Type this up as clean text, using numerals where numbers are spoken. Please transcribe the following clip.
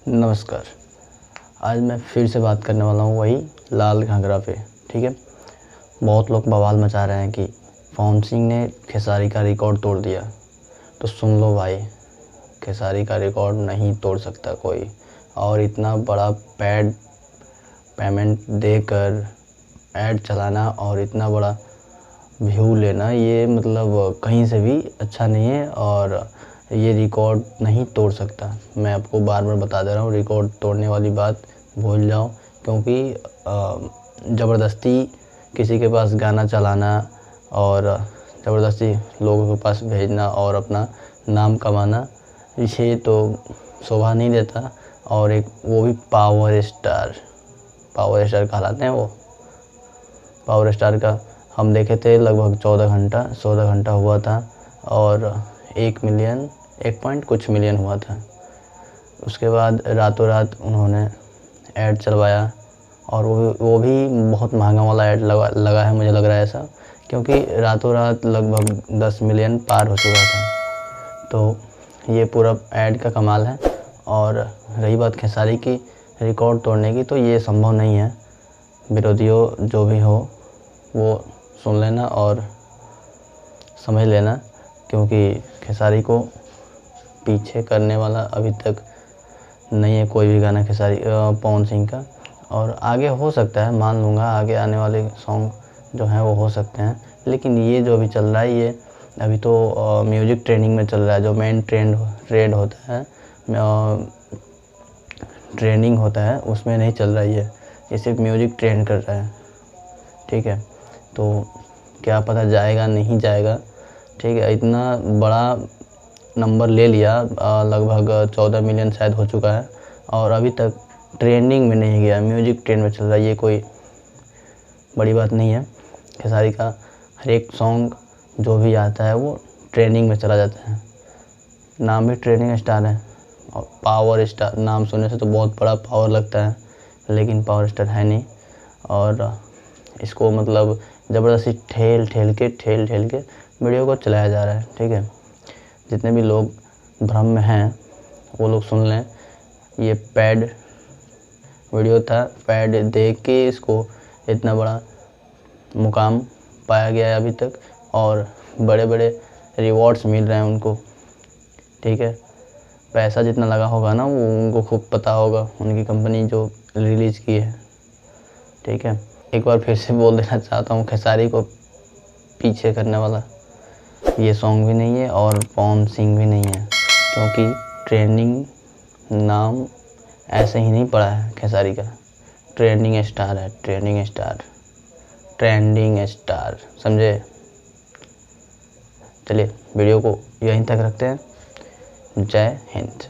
नमस्कार। आज मैं फिर से बात करने वाला हूँ वही लाल घाघरा पे। ठीक है, बहुत लोग बवाल मचा रहे हैं कि पवन सिंह ने खेसारी का रिकॉर्ड तोड़ दिया। तो सुन लो भाई, खेसारी का रिकॉर्ड नहीं तोड़ सकता कोई। और इतना बड़ा पेमेंट देकर ऐड चलाना और इतना बड़ा व्यू लेना, ये मतलब कहीं से भी अच्छा नहीं है और ये रिकॉर्ड नहीं तोड़ सकता। मैं आपको बार बार बता दे रहा हूँ, रिकॉर्ड तोड़ने वाली बात भूल जाओ। क्योंकि ज़बरदस्ती किसी के पास गाना चलाना और ज़बरदस्ती लोगों के पास भेजना और अपना नाम कमाना, ये तो शोभा नहीं देता। और एक वो भी पावर स्टार कहलाते हैं। वो पावर स्टार का हम देखे थे लगभग 14 घंटा हुआ था और 1 मिलियन 1 पॉइंट कुछ मिलियन हुआ था। उसके बाद रातों रात उन्होंने ऐड चलवाया और वो भी बहुत महंगा वाला ऐड लगा है, मुझे लग रहा है ऐसा, क्योंकि रातों रात लगभग 10 मिलियन पार हो चुका था। तो ये पूरा ऐड का कमाल है। और रही बात खेसारी की रिकॉर्ड तोड़ने की, तो ये संभव नहीं है। विरोधियों जो भी हो वो सुन लेना और समझ लेना, क्योंकि खेसारी को पीछे करने वाला अभी तक नहीं है कोई भी गाना पवन सिंह का। और आगे हो सकता है, मान लूँगा, आगे आने वाले सॉन्ग जो हैं वो हो सकते हैं, लेकिन ये जो अभी चल रहा है ये अभी तो म्यूजिक ट्रेंडिंग में चल रहा है। जो मेन ट्रेंड होता है, ट्रेंडिंग होता है, उसमें नहीं चल रहा है ये सिर्फ म्यूजिक ट्रेंड कर रहा है। ठीक है, तो क्या पता जाएगा नहीं जाएगा। ठीक है, इतना बड़ा नंबर ले लिया, लगभग 14 मिलियन शायद हो चुका है और अभी तक ट्रेंडिंग में नहीं गया, म्यूजिक ट्रेंड में चल रहा है। ये कोई बड़ी बात नहीं है। खेसारी का हर एक सॉन्ग जो भी आता है वो ट्रेंडिंग में चला जाता है। नाम भी ट्रेंडिंग स्टार है और पावर स्टार, नाम सुनने से तो बहुत बड़ा पावर लगता है, लेकिन पावर स्टार है नहीं। और इसको मतलब ज़बरदस्ती ठेल ठेल के वीडियो को चलाया जा रहा है। ठीक है, जितने भी लोग भ्रम में हैं वो लोग सुन लें, ये पैड वीडियो था। पैड देख के इसको इतना बड़ा मुकाम पाया गया है अभी तक और बड़े बड़े रिवॉर्ड्स मिल रहे हैं उनको। ठीक है, पैसा जितना लगा होगा ना वो उनको खूब पता होगा, उनकी कंपनी जो रिलीज़ की है। ठीक है, एक बार फिर से बोल देना चाहता हूँ, खेसारी को पीछे करने वाला ये सॉन्ग भी नहीं है और पवन सिंह भी नहीं है, क्योंकि ट्रेंडिंग नाम ऐसे ही नहीं पड़ा है खेसारी का। ट्रेंडिंग स्टार है, ट्रेंडिंग स्टार, समझे। चलिए वीडियो को यहीं तक रखते हैं। जय हिंद।